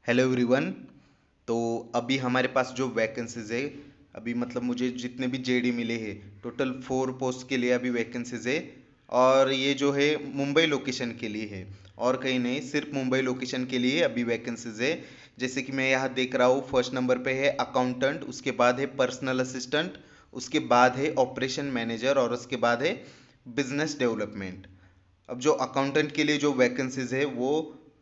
Hello everyone. तो अभी हमारे पास जो वैकेंसीज है, अभी मतलब मुझे जितने भी जेडी मिले हैं, टोटल 4 पोस्ट के लिए अभी वैकेंसीज है। और ये जो है मुंबई लोकेशन के लिए है, और कहीं नहीं, सिर्फ मुंबई लोकेशन के लिए अभी वैकेंसीज है। जैसे कि मैं यहाँ देख रहा हूँ, फर्स्ट नंबर पे है अकाउंटेंट, उसके बाद है पर्सनल असिस्टेंट, उसके बाद है ऑपरेशन मैनेजर, और उसके बाद है बिजनेस डेवलपमेंट। अब जो अकाउंटेंट के लिए जो वैकेंसीज है वो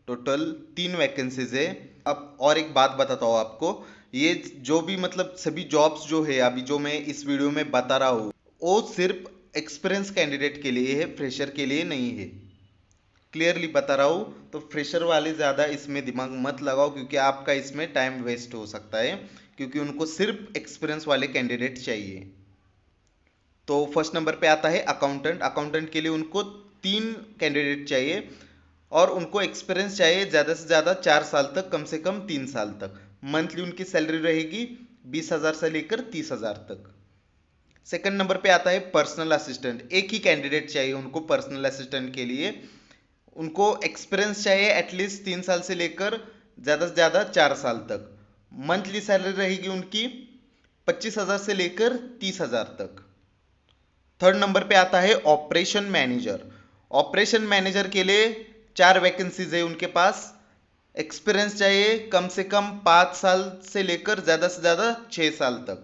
टोटल 3 वैकेंसीज है। अब और एक बात बताता हूँ आपको, ये जो भी मतलब सभी जॉब्स जो है अभी जो मैं इस वीडियो में बता रहा हूँ, वो सिर्फ एक्सपीरियंस कैंडिडेट के लिए है, फ्रेशर के लिए नहीं है। क्लियरली बता रहा हूँ, तो फ्रेशर वाले ज़्यादा इसमें दिमाग मत लगाओ, क्योंकि आपका इसमें टाइम वेस्ट हो सकता है, क्योंकि उनको सिर्फ एक्सपीरियंस वाले कैंडिडेट चाहिए। तो फर्स्ट नंबर पे आता है अकाउंटेंट। अकाउंटेंट के लिए उनको 3 कैंडिडेट चाहिए, और उनको एक्सपीरियंस चाहिए ज़्यादा से ज़्यादा 4 साल तक, कम से कम 3 साल तक। मंथली उनकी सैलरी रहेगी 20,000 से लेकर 30,000 तक। सेकंड नंबर पे आता है पर्सनल असिस्टेंट। एक ही कैंडिडेट चाहिए उनको पर्सनल असिस्टेंट के लिए। उनको एक्सपीरियंस चाहिए एटलीस्ट 3 साल से लेकर ज़्यादा से ज़्यादा 4 साल तक। मंथली सैलरी रहेगी उनकी 25,000 से लेकर 30,000 तक। थर्ड नंबर पे आता है ऑपरेशन मैनेजर। ऑपरेशन मैनेजर के लिए 4 वैकेंसीज है उनके पास। एक्सपीरियंस चाहिए कम से कम 5 साल से लेकर ज़्यादा से ज़्यादा 6 साल तक।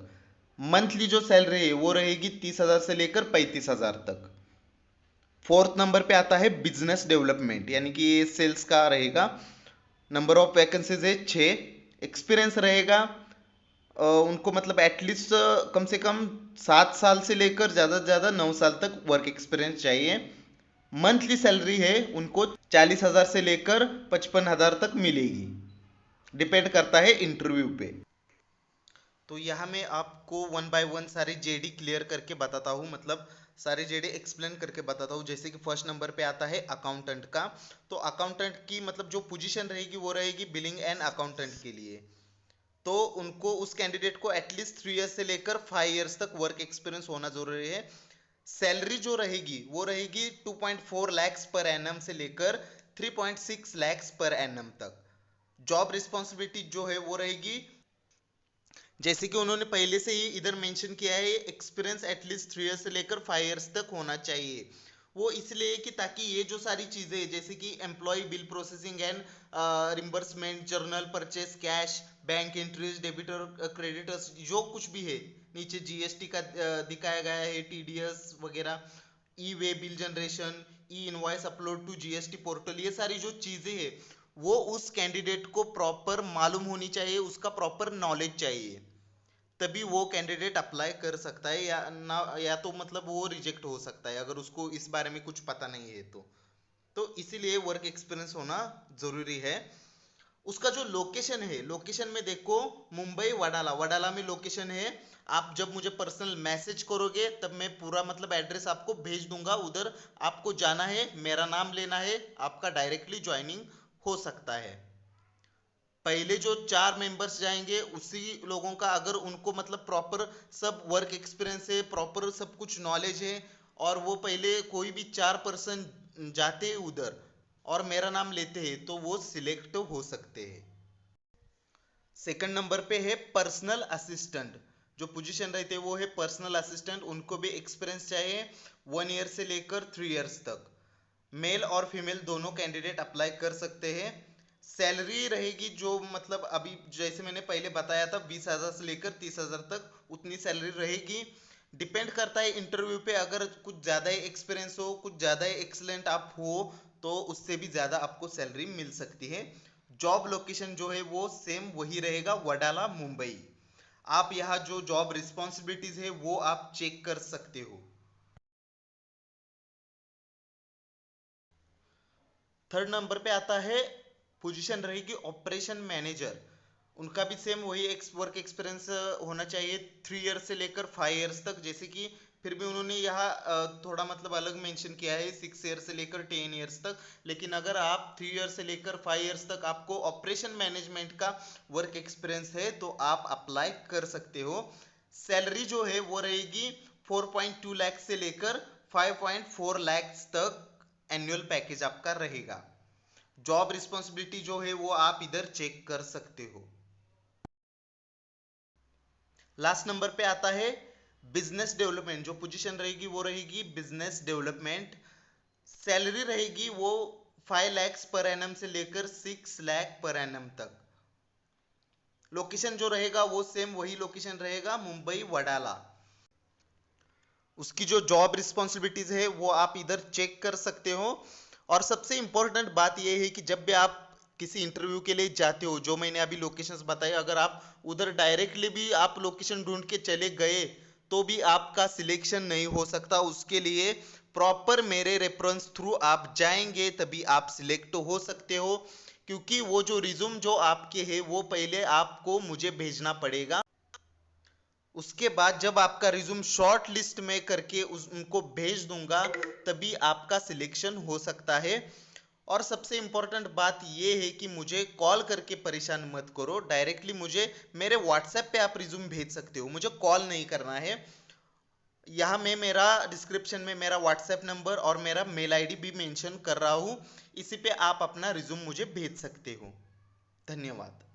मंथली जो सैलरी है वो रहेगी 30,000 से लेकर 35,000 तक। फोर्थ नंबर पे आता है बिजनेस डेवलपमेंट, यानी कि ये सेल्स का रहेगा। नंबर ऑफ वैकेंसीज है 6। एक्सपीरियंस रहेगा उनको मतलब एटलीस्ट कम से कम 7 साल से लेकर ज़्यादा से ज़्यादा 9 साल तक वर्क एक्सपीरियंस चाहिए। मंथली सैलरी है उनको 40,000 से लेकर 55,000 तक मिलेगी, डिपेंड करता है इंटरव्यू पे। तो यहाँ मैं आपको वन बाय वन सारी जेडी क्लियर करके बताता हूँ, मतलब सारी जेडी एक्सप्लेन करके बताता हूँ। जैसे कि फर्स्ट नंबर पे आता है अकाउंटेंट का। तो अकाउंटेंट की मतलब जो पोजीशन रहेगी वो रहेगी बिलिंग एंड अकाउंटेंट के लिए। तो उनको उस कैंडिडेट को एटलीस्ट 3 इयर्स से लेकर 5 इयर्स तक वर्क एक्सपीरियंस होना जरूरी है। सैलरी जो रहेगी वो रहेगी 2.4 लैक्स पर एनम से लेकर 3.6 लैक्स पर एनम तक। जॉब रिस्पॉन्सिबिलिटी जो है वो रहेगी, जैसे कि उन्होंने पहले से ही इधर मेंशन किया है, एक्सपीरियंस एटलीस्ट 3 इयर्स से लेकर 5 इयर्स तक होना चाहिए। वो इसलिए कि ताकि ये जो सारी चीजें जैसे कि employ bill processing and reimbursement, journal purchase, cash, bank entries, debtor, creditors, जो कुछ भी है नीचे जीएसटी का दिखाया गया है, टीडीएस वगैरह, e way bill generation, e invoice upload to GST portal, ये सारी जो चीजें हैं वो उस कैंडिडेट को प्रॉपर मालूम होनी चाहिए, उसका प्रॉपर नॉलेज चाहिए। तभी वो कैंडिडेट अप्लाई कर सकता है, या ना या तो मतलब वो रिजेक्ट हो सकता है अगर उसको इस बारे में कुछ पता नहीं है तो इसीलिए वर्क एक्सपीरियंस होना जरूरी है। उसका जो लोकेशन है, लोकेशन में देखो, मुंबई वडाला, वडाला में लोकेशन है। आप जब मुझे पर्सनल मैसेज करोगे तब मैं पूरा मतलब एड्रेस आपको भेज दूंगा, उधर आपको जाना है, मेरा नाम लेना है, आपका डायरेक्टली ज्वाइनिंग हो सकता है। पहले जो 4 मेंबर्स जाएंगे उसी लोगों का, अगर उनको मतलब प्रॉपर सब वर्क एक्सपीरियंस है, प्रॉपर सब कुछ नॉलेज है, और वो पहले कोई भी 4 पर्सन जाते हैं उधर और मेरा नाम लेते हैं, तो वो सिलेक्ट हो सकते हैं। सेकंड नंबर पे है पर्सनल असिस्टेंट। जो पोजीशन रहते हैं वो है पर्सनल असिस्टेंट। उनको भी एक्सपीरियंस चाहिए 1 ईयर से लेकर 3 इयर्स तक। मेल और फीमेल दोनों कैंडिडेट अप्लाई कर सकते हैं। सैलरी रहेगी जो मतलब अभी जैसे मैंने पहले बताया था, 20,000 से लेकर 30,000 तक उतनी सैलरी रहेगी। डिपेंड करता है इंटरव्यू पे, अगर कुछ ज़्यादा ही एक्सपीरियंस हो, कुछ ज़्यादा ही एक्सलेंट आप हो, तो उससे भी ज़्यादा आपको सैलरी मिल सकती है। जॉब लोकेशन जो है वो सेम वही रहेगा, वडाला मुंबई। आप यहाँ जो जॉब रिस्पॉन्सिबिलिटीज है वो आप चेक कर सकते हो। थर्ड नंबर पे आता है, पोजीशन रहेगी ऑपरेशन मैनेजर। उनका भी सेम वही वर्क एक्सपीरियंस होना चाहिए 3 इयर्स से लेकर 5 इयर्स तक। जैसे कि फिर भी उन्होंने यहाँ थोड़ा मतलब अलग मेंशन किया है 6 इयर्स से लेकर 10 इयर्स तक। लेकिन अगर आप 3 इयर्स से लेकर 5 इयर्स तक आपको ऑपरेशन मैनेजमेंट का वर्क एक्सपीरियंस है तो आप अप्लाई कर सकते हो। सैलरी जो है वो रहेगी 4.2 लाख से लेकर 5.4 लाख तक एनुअल पैकेज आपका रहेगा। जॉब रिस्पॉन्सिबिलिटी जो है वो आप इधर चेक कर सकते हो। लास्ट नंबर पे आता है बिजनेस डेवलपमेंट। जो पोजीशन रहेगी वो रहेगी बिजनेस डेवलपमेंट। सैलरी रहेगी वो 5 lakhs पर एनम से लेकर 6 lakh पर एनम तक। लोकेशन जो रहेगा वो सेम वही लोकेशन रहेगा, मुंबई वडाला। उसकी जो जॉब रिस्पॉन्सिबिलिटीज है वो आप इधर चेक कर सकते हो। और सबसे इंपॉर्टेंट बात यह है कि जब भी आप किसी इंटरव्यू के लिए जाते हो, जो मैंने अभी लोकेशंस बताए, अगर आप उधर डायरेक्टली भी आप लोकेशन ढूंढ के चले गए तो भी आपका सिलेक्शन नहीं हो सकता। उसके लिए प्रॉपर मेरे रेफरेंस थ्रू आप जाएंगे तभी आप सिलेक्ट हो सकते हो, क्योंकि वो जो रिज्यूम जो आपके है वो पहले आपको मुझे भेजना पड़ेगा। उसके बाद जब आपका रिज्यूम शॉर्ट लिस्ट में करके उनको भेज दूंगा तभी आपका सिलेक्शन हो सकता है। और सबसे इंपॉर्टेंट बात यह है कि मुझे कॉल करके परेशान मत करो, डायरेक्टली मुझे मेरे व्हाट्सएप पे आप रिज्यूम भेज सकते हो, मुझे कॉल नहीं करना है। यहाँ मैं मेरा डिस्क्रिप्शन में मेरा व्हाट्सएप नंबर और मेरा मेल आईडी भी मेंशन कर रहा हूँ, इसी पे आप अपना रिज्यूम मुझे भेज सकते हो। धन्यवाद।